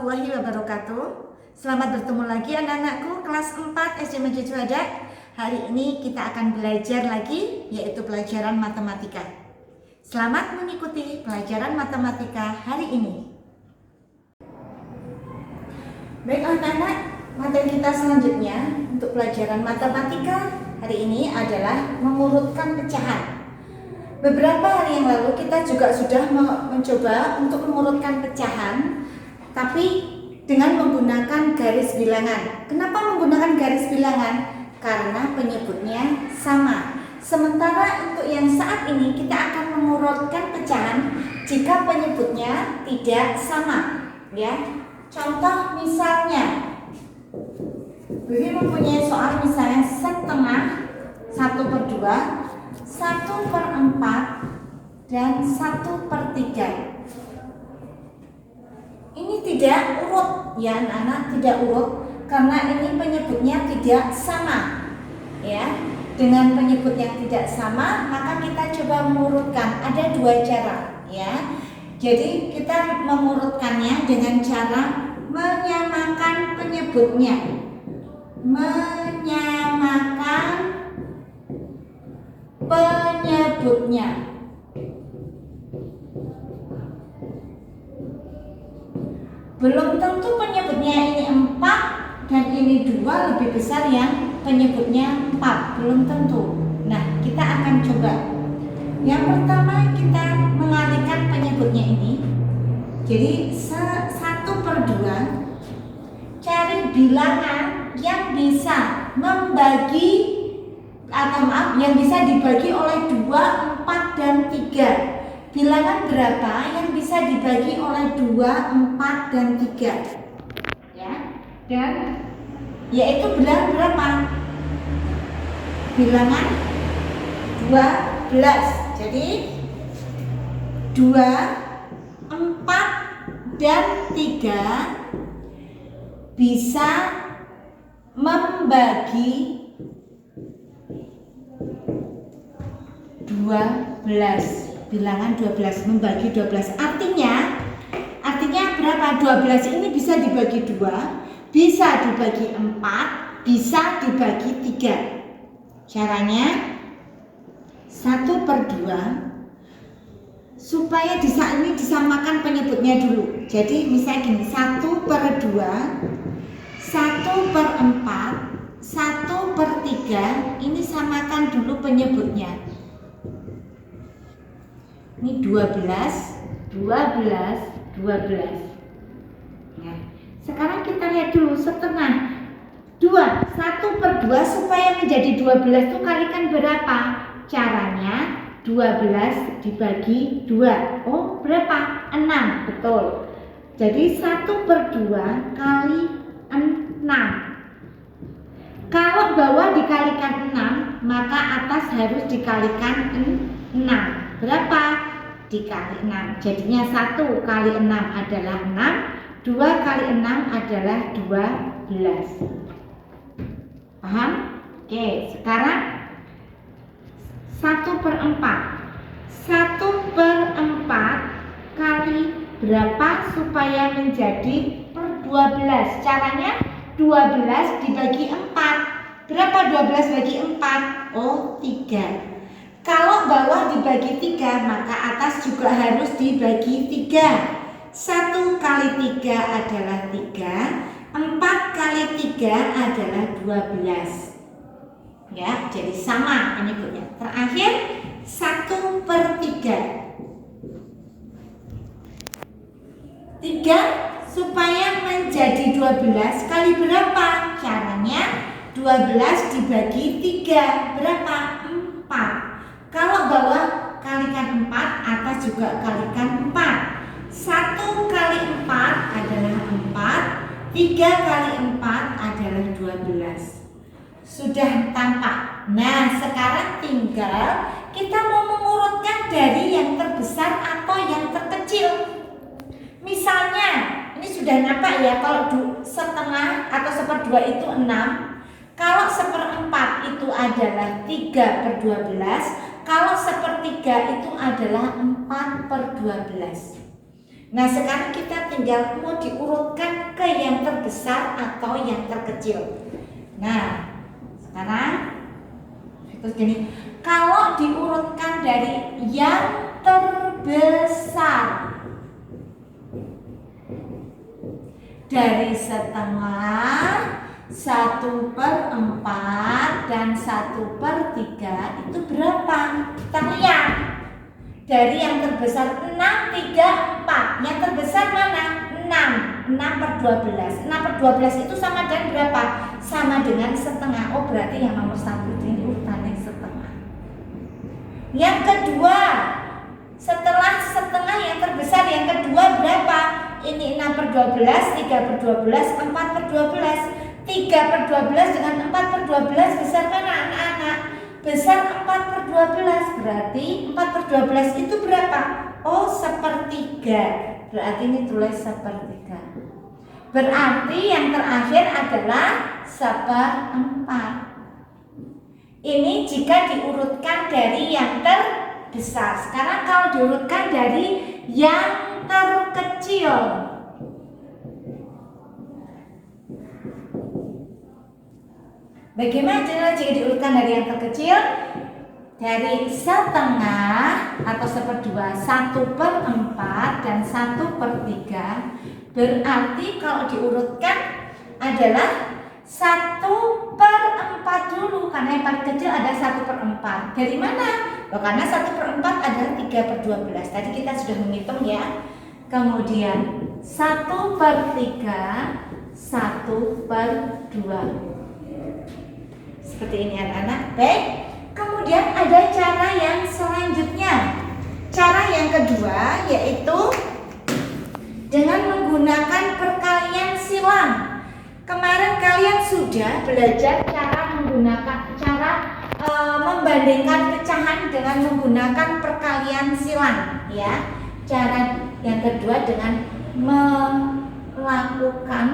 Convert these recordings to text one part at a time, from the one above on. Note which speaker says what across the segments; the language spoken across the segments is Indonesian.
Speaker 1: warahmatullahi wabarakatuh. Selamat bertemu lagi anak-anakku kelas 4 SD Majid Suhada. Hari ini kita akan belajar lagi, yaitu pelajaran matematika. Selamat mengikuti pelajaran matematika hari ini. Baik anak-anak, materi kita selanjutnya untuk pelajaran matematika hari ini adalah mengurutkan pecahan. Beberapa hari yang lalu kita juga sudah mencoba untuk mengurutkan pecahan, tapi dengan menggunakan garis bilangan. Kenapa menggunakan garis bilangan? Karena penyebutnya sama. Sementara untuk yang saat ini kita akan mengurutkan pecahan jika penyebutnya tidak sama. Ya, contoh misalnya, Bibi mempunyai soal misalnya setengah, 1/2, 1/4 dan 1/3. Ini tidak urut ya anak-anak, tidak urut karena ini penyebutnya tidak sama. Ya, dengan penyebut yang tidak sama maka kita coba mengurutkan. Ada dua cara ya. Jadi kita mengurutkannya dengan cara menyamakan penyebutnya. Belum tentu penyebutnya ini 4 dan ini 2 lebih besar yang penyebutnya 4, belum tentu. Nah, kita akan coba. Yang pertama kita mengalihkan penyebutnya ini. Jadi 1/2, cari bilangan yang bisa yang bisa dibagi oleh 2, 4 dan 3. Bilangan berapa yang bisa dibagi oleh 2, 4 dan 3? Ya. Dan yaitu bilangan berapa? Bilangan 12. Jadi 2, 4 dan 3 bisa membagi 12. Bilangan 12 membagi 12 artinya berapa? 12 ini bisa dibagi 2, bisa dibagi 4, bisa dibagi 3. Caranya 1/2 supaya ini disamakan penyebutnya dulu. Jadi misalnya gini, 1/2, 1/4, 1/3 ini samakan dulu penyebutnya. Ini 12. Ya. Sekarang kita lihat dulu setengah 2, 1/2 supaya menjadi 12 itu kalikan berapa? Caranya 12 dibagi 2. Oh, berapa? 6, betul. Jadi 1/2 kali 6. Kalau bawah dikalikan 6, maka atas harus dikalikan 6. Berapa? Dikali 6. Jadinya 1 kali 6 adalah 6, 2 kali 6 adalah 12. Paham? Oke, sekarang 1/4. 1/4 kali berapa supaya menjadi per 12? Caranya 12 dibagi 4. Berapa 12 bagi 4? Oh, 3. Kalau bawah dibagi 3, maka atas juga harus dibagi 3. 1 kali 3 adalah 3, 4 kali 3 adalah 12. Ya, jadi sama penyebutnya. Terakhir 1/3. 3 supaya menjadi 12 kali berapa? Caranya 12 dibagi 3. Berapa? 4. Kalau bawah kalikan 4, atas juga kalikan 4. 1 kali 4 adalah 4, 3 kali 4 adalah 12. Sudah tampak. Nah, sekarang tinggal kita mau mengurutkan dari yang terbesar atau yang terkecil. Misalnya, ini sudah nampak ya, kalau setengah atau 1/2 itu 6. Kalau 1/4 itu adalah 3/12. Kalau 1/3 itu adalah 4/12. Nah sekarang kita tinggal mau diurutkan ke yang terbesar atau yang terkecil. Nah sekarang terus gini, kalau diurutkan dari yang terbesar dari setengah, 1/4 dan 1/3 itu berapa? Kita lihat dari yang terbesar 6, 3, 4. Yang terbesar mana? 6 per 12 itu sama dengan berapa? Sama dengan setengah. Oh berarti yang nomor 1 ini urutannya setengah. Yang kedua, setelah setengah yang terbesar yang kedua berapa? Ini 6/12, 3/12, 4/12. 3/12 dengan 4/12 besar mana anak-anak? Besar 4/12. Berarti 4/12 itu berapa? Oh 1/3. Berarti ini tulis 1/3. Berarti yang terakhir adalah 1/4. Ini jika diurutkan dari yang terbesar. Sekarang kalau diurutkan dari yang terkecil. Bagaimana cara jika diurutkan dari yang terkecil? Dari setengah atau 1/2, 1/4 dan 1/3. Berarti kalau diurutkan adalah 1/4 dulu, karena yang paling kecil ada 1/4. Dari mana? Loh, karena 1/4 adalah 3/12. Tadi kita sudah menghitung ya. Kemudian 1/3, 1/2. Seperti ini anak-anak. Baik. Kemudian ada cara yang selanjutnya. Cara yang kedua yaitu dengan menggunakan perkalian silang. Kemarin kalian sudah belajar cara membandingkan pecahan dengan menggunakan perkalian silang ya. Cara yang kedua dengan melakukan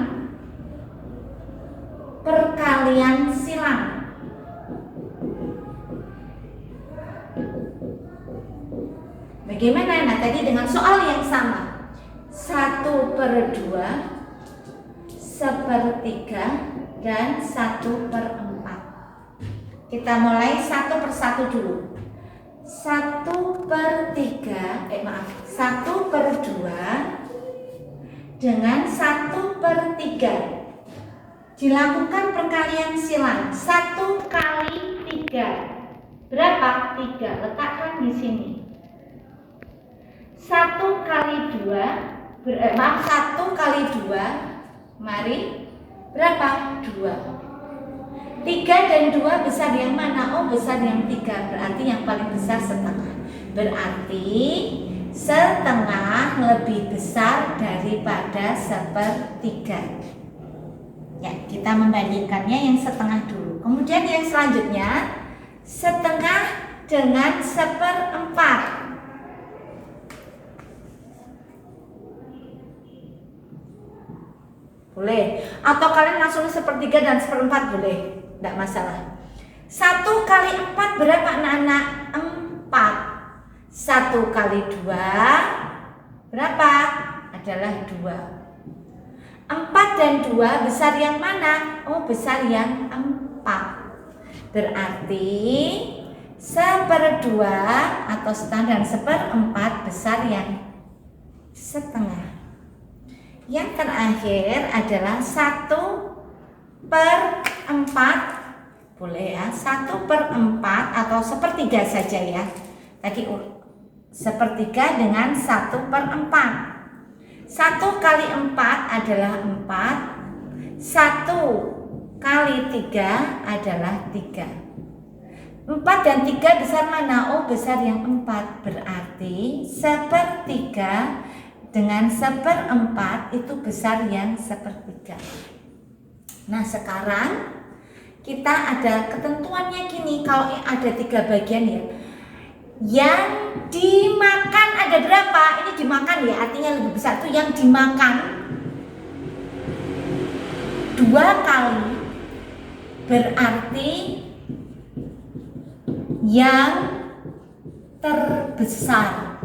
Speaker 1: perkalian silang. Bagaimana? Nah tadi dengan soal yang sama, 1/2, 1/3 dan 1/4. Kita mulai 1/1 dulu. 1/3, 1/2 dengan 1/3. Dilakukan perkalian silang. 1 kali 3 berapa? 3. Letakkan di sini. 1 kali 2 1 kali 2 mari berapa? 2. 3 dan 2 besar yang mana? Oh besar yang 3. Berarti yang paling besar setengah. Berarti setengah lebih besar daripada 1/3. Ya, kita membandingkannya yang setengah dulu. Kemudian yang selanjutnya setengah dengan 1/4. Boleh. Atau kalian langsung 1/3 dan 1/4 boleh. Tidak masalah. 1 kali 4 berapa anak-anak? 4. 1 kali 2 berapa? Adalah 2. 4 dan 2 besar yang mana? Oh besar yang 4. Berarti 1/2 atau setengah dan 1/4 besar yang setengah. Yang terakhir adalah 1/4. Boleh ya, 1/4 atau 1/3 saja ya. Tadi 1/3 dengan 1/4. 1 kali 4 adalah 4. 1 kali 3 adalah 3. 4 dan 3 besar mana? Oh besar yang 4. Berarti 1/3 dengan 1/4 itu besar yang 1/3. Nah sekarang kita ada ketentuannya gini. Kalau ada 3 bagian ya, yang dimakan ada berapa? Ini dimakan ya, artinya lebih besar. Itu yang dimakan 2 kali. Berarti yang terbesar.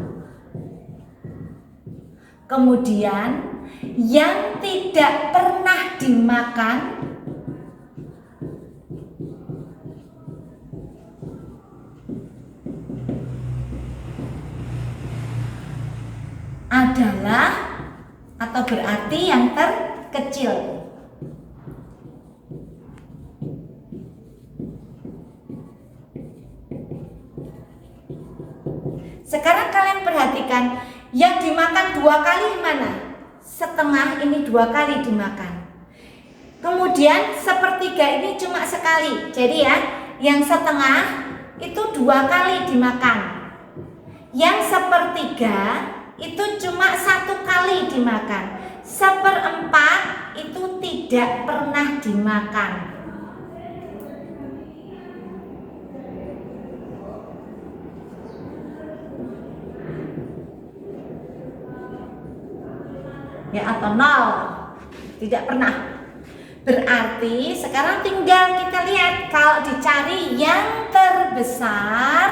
Speaker 1: Kemudian yang tidak pernah dimakan adalah atau berarti yang terkecil. Sekarang kalian perhatikan, yang dimakan 2 kali mana? Setengah ini 2 kali dimakan. Kemudian sepertiga ini cuma sekali. Jadi ya, yang setengah itu 2 kali dimakan. Yang sepertiga itu cuma 1 kali dimakan. Seperempat itu tidak pernah dimakan. Ya, atau 0, tidak pernah. Berarti sekarang tinggal kita lihat, kalau dicari yang terbesar,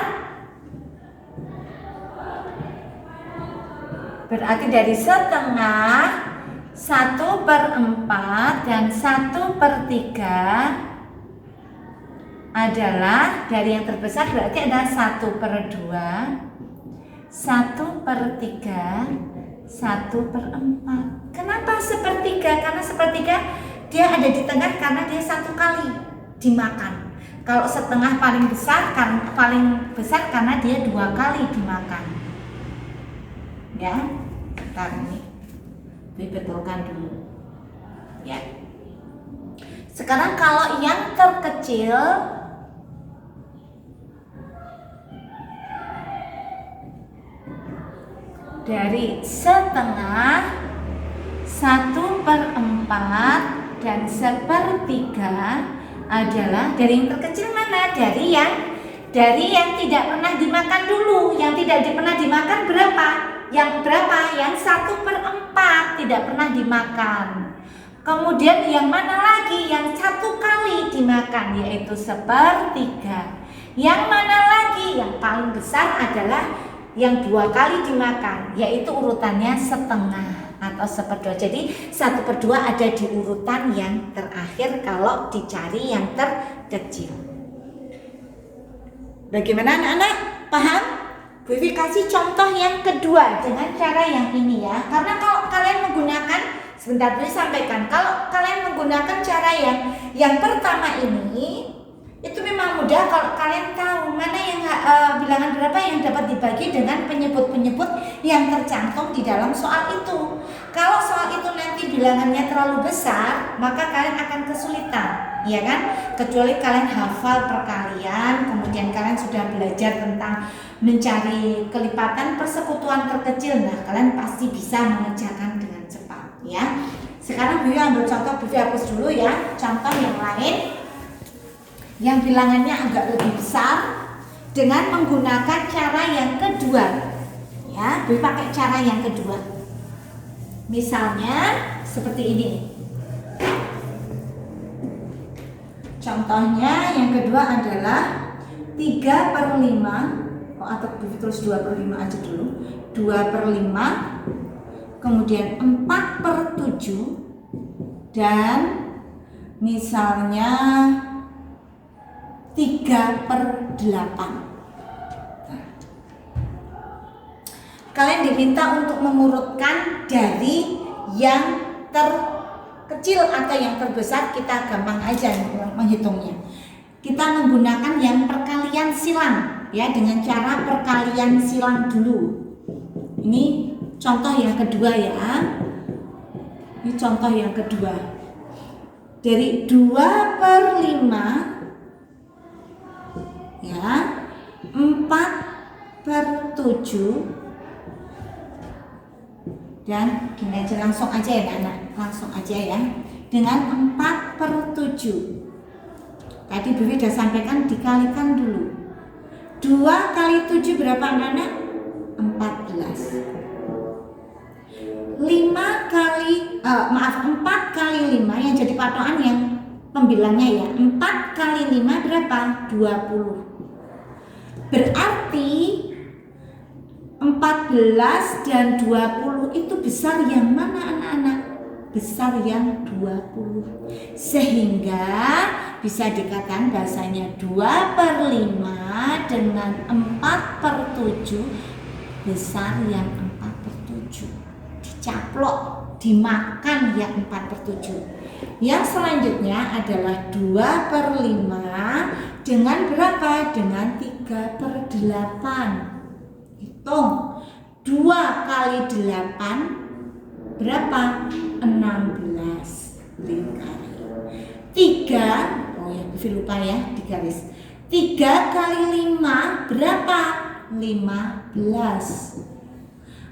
Speaker 1: berarti dari setengah, 1/4 dan 1/3 adalah dari yang terbesar, berarti ada 1/2, 1/3, 1/4. Kenapa sepertiga? Karena sepertiga dia ada di tengah karena dia 1 kali dimakan. Kalau setengah paling besar karena dia 2 kali dimakan. Ya, bentar ini dibetulkan dulu. Ya. Sekarang kalau yang terkecil dari setengah, 1/4 dan 1/3 adalah dari yang terkecil mana? Dari yang tidak pernah dimakan dulu. Yang tidak pernah dimakan berapa? Yang berapa? Yang 1/4 tidak pernah dimakan. Kemudian yang mana lagi? Yang 1 kali dimakan, yaitu 1/3. Yang mana lagi? Yang paling besar adalah yang 2 kali dimakan, yaitu urutannya setengah atau 1/2. Jadi 1/2 ada di urutan yang terakhir kalau dicari yang terkecil. Bagaimana anak-anak? Paham? Bu Vivi kasih contoh yang kedua dengan cara yang ini ya. Karena kalau kalian menggunakan, sebentar dulu sampaikan, kalau kalian menggunakan cara yang pertama ini, itu memang mudah kalau kalian tahu mana yang bilangan berapa yang dapat dibagi dengan penyebut-penyebut yang tercantum di dalam soal itu. Kalau soal itu nanti bilangannya terlalu besar, maka kalian akan kesulitan, ya kan? Kecuali kalian hafal perkalian, kemudian kalian sudah belajar tentang mencari kelipatan persekutuan terkecil, nah kalian pasti bisa mengerjakan dengan cepat, ya. Sekarang Bu ambil contoh, Bu hapus dulu ya, contoh yang lain yang bilangannya agak lebih besar dengan menggunakan cara yang kedua, ya. Bu pakai cara yang kedua. Misalnya seperti ini. Contohnya yang kedua adalah 3/5, atau terus 2/5 aja dulu. 2/5, kemudian 4/7, dan misalnya 3/8. Kalian diminta untuk mengurutkan dari yang terkecil atau yang terbesar. Kita gampang aja menghitungnya. Kita menggunakan yang perkalian silang, ya, dengan cara perkalian silang dulu. Ini contoh yang kedua ya. Ini contoh yang kedua. Dari 2/5, ya, 4/7, dan gini aja, langsung aja ya anak, langsung aja ya, dengan 4/7. Tadi Bu sudah sampaikan dikalikan dulu. 2 kali 7 berapa anak? 14. 4 kali 5 yang jadi patokan yang pembilangnya ya. 4 kali 5 berapa? 20. Berarti 14 dan 20 itu besar yang mana anak-anak? Besar yang 20. Sehingga bisa dikatakan bahasanya 2/5 dengan 4/7 besar yang 4/7. Dicaplok, dimakan yang 4/7. Yang selanjutnya adalah 2/5 dengan berapa? Dengan 3/8. Hitung 2 kali 8 berapa? 16 lingkari. 3, oh ya Buvi lupa ya di garis. 3 kali 5 berapa? 15.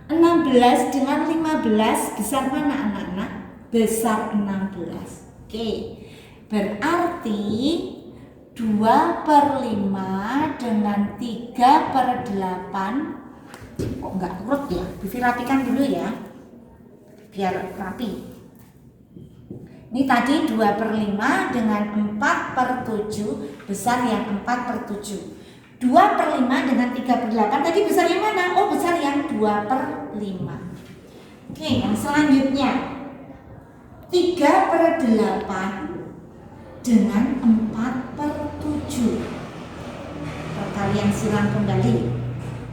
Speaker 1: 16 dengan 15 besar mana anak-anak? Besar 16. Oke, berarti 2/5 dengan 3/8. Kok nggak urut ya? Buvi rapikan dulu ya, biar rapi. Ini tadi 2/5 dengan 4/7 besar yang 4/7. 2/5 dengan 3/8 tadi besar yang mana? Oh, besar yang 2/5. Oke, yang selanjutnya 3/8 dengan 4/7. Kalian silang kembali.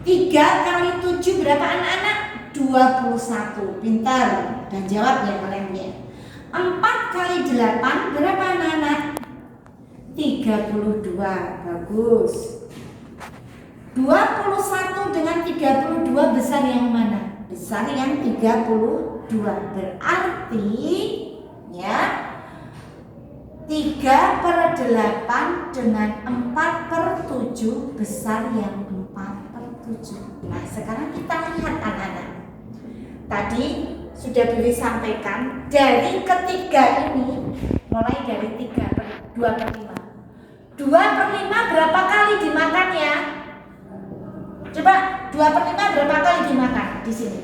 Speaker 1: 3 kali 7 berapa anak-anak? 21. Pintar dan jawab ya kalian ya. 4 kali 8 berapa anak-anak? 32. Bagus. 21 dengan 32 besar yang mana? Besar yang 32. Berarti ya 3/8 dengan 4/7 besar yang 4/7. Nah, sekarang kita lihat anak-anak. Tadi sudah Buvi sampaikan dari ketiga ini, mulai dari 2/5. 2/5 berapa kali dimakannya? Coba 2/5 berapa kali dimakan di sini?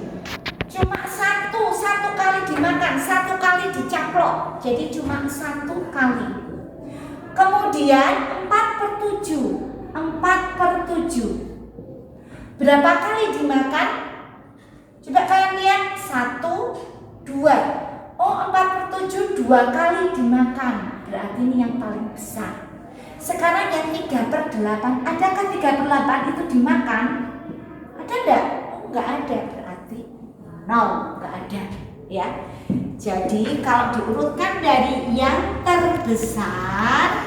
Speaker 1: Cuma satu kali dimakan, 1 kali dicaplok. Jadi cuma 1 kali. Kemudian 4/7. 4/7 berapa kali dimakan? Coba kalian lihat 1, 2. Oh, 4/7 2 kali dimakan. Berarti ini yang paling besar. Sekarang yang 3/8. Adakah 3/8 itu dimakan? Ada enggak? Oh, enggak ada. Berarti enggak ada ya. Jadi kalau diurutkan dari yang terbesar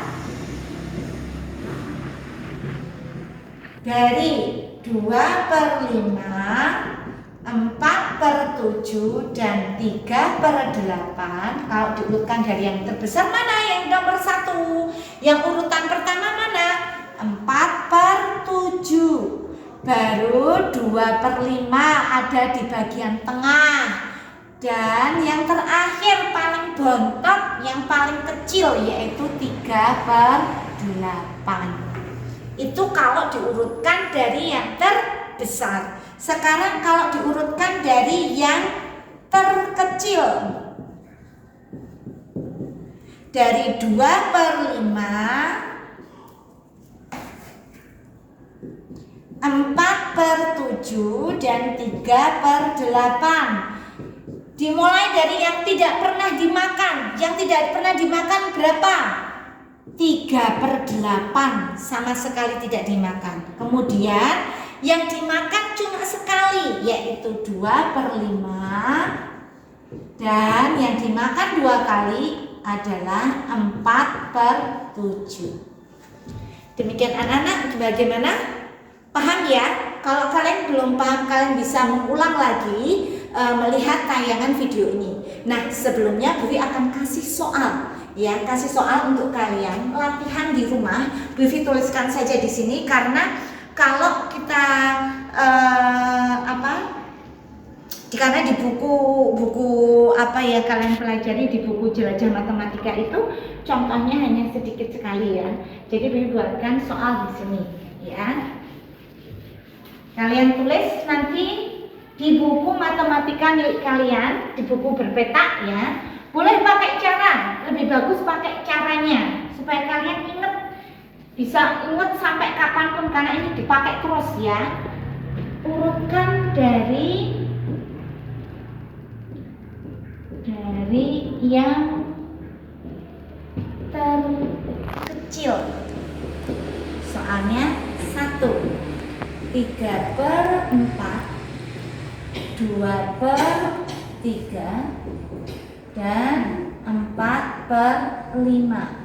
Speaker 1: dari 2/5, 4/7 dan 3/8. Kalau diurutkan dari yang terbesar mana yang nomor 1? Yang urutan pertama mana? 4/7. Baru 2/5 ada di bagian tengah. Dan yang terakhir paling bontot, yang paling kecil yaitu 3/8. Itu kalau diurutkan dari yang terbesar. Sekarang kalau diurutkan dari yang terkecil, dari 2/5, 4/7 dan 3/8. Dimulai dari yang tidak pernah dimakan. Yang tidak pernah dimakan berapa? 3/8, sama sekali tidak dimakan. Kemudian yang dimakan cuma sekali, yaitu 2/5. Dan yang dimakan 2 kali adalah 4/7. Demikian anak-anak, bagaimana? Paham ya? Kalau kalian belum paham, kalian bisa mengulang lagi melihat tayangan video ini. Nah, sebelumnya Buvi akan kasih soal, ya, kasih soal untuk kalian latihan di rumah. Buvi tuliskan saja di sini karena kalau kita karena di buku kalian pelajari di buku jelajah matematika itu contohnya hanya sedikit sekali ya. Jadi Buvi buatkan soal di sini, ya. Kalian tulis nanti di buku matematika milik kalian, di buku berpetak ya. Boleh pakai cara, lebih bagus pakai caranya supaya kalian bisa ingat sampai kapanpun karena ini dipakai terus ya. urutkan dari yang terkecil. Soalnya 1, 3/4, 2/3, dan 4/5.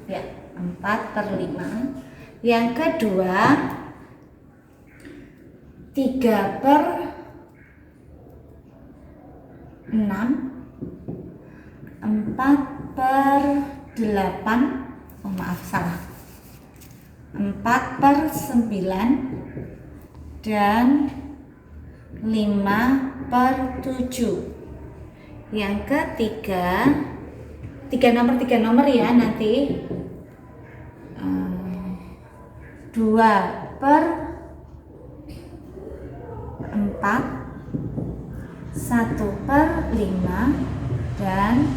Speaker 1: Ya, 4/5. Yang kedua 3/6, 4/8. Oh maaf, salah. 4/9 dan 5/7. Yang ketiga, tiga nomor ya nanti. 2/4, 1/5, dan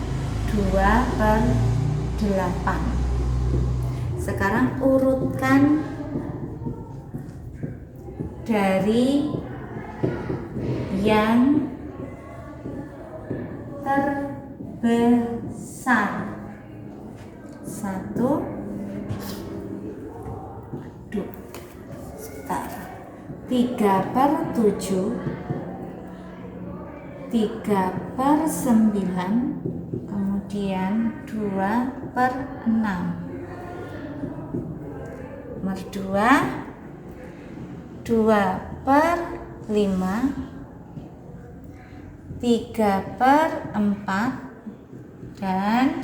Speaker 1: 2/8. Sekarang urutkan dari yang terbesar. 3/7, 3/9, kemudian 2/6. Nomor 2/5, 3/4, dan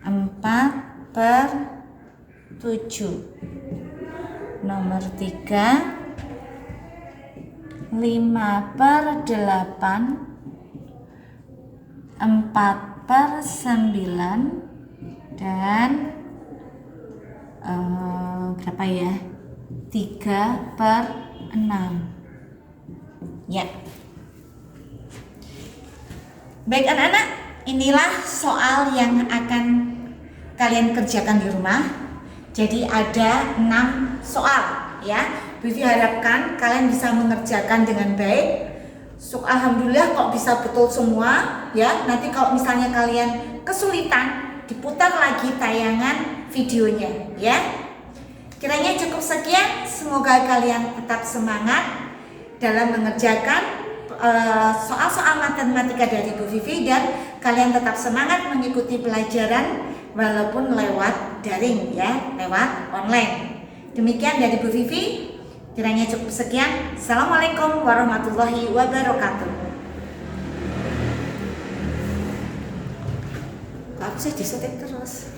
Speaker 1: 4/7. Nomor 3, 5/8, 4/9, dan berapa ya? 3/6. Ya. Baik anak-anak, inilah soal yang akan kalian kerjakan di rumah. Jadi ada 6 soal ya. Bibi harapkan kalian bisa mengerjakan dengan baik. Alhamdulillah kok bisa betul semua ya. Nanti kalau misalnya kalian kesulitan, diputar lagi tayangan videonya ya. Kiranya cukup sekian. Semoga kalian tetap semangat dalam mengerjakan soal-soal matematika dari Bu Vivi, dan kalian tetap semangat mengikuti pelajaran walaupun lewat daring ya, lewat online. Demikian dari Bu Vivi. Kiranya cukup sekian. Assalamualaikum warahmatullahi wabarakatuh. Aku saya disetik terus.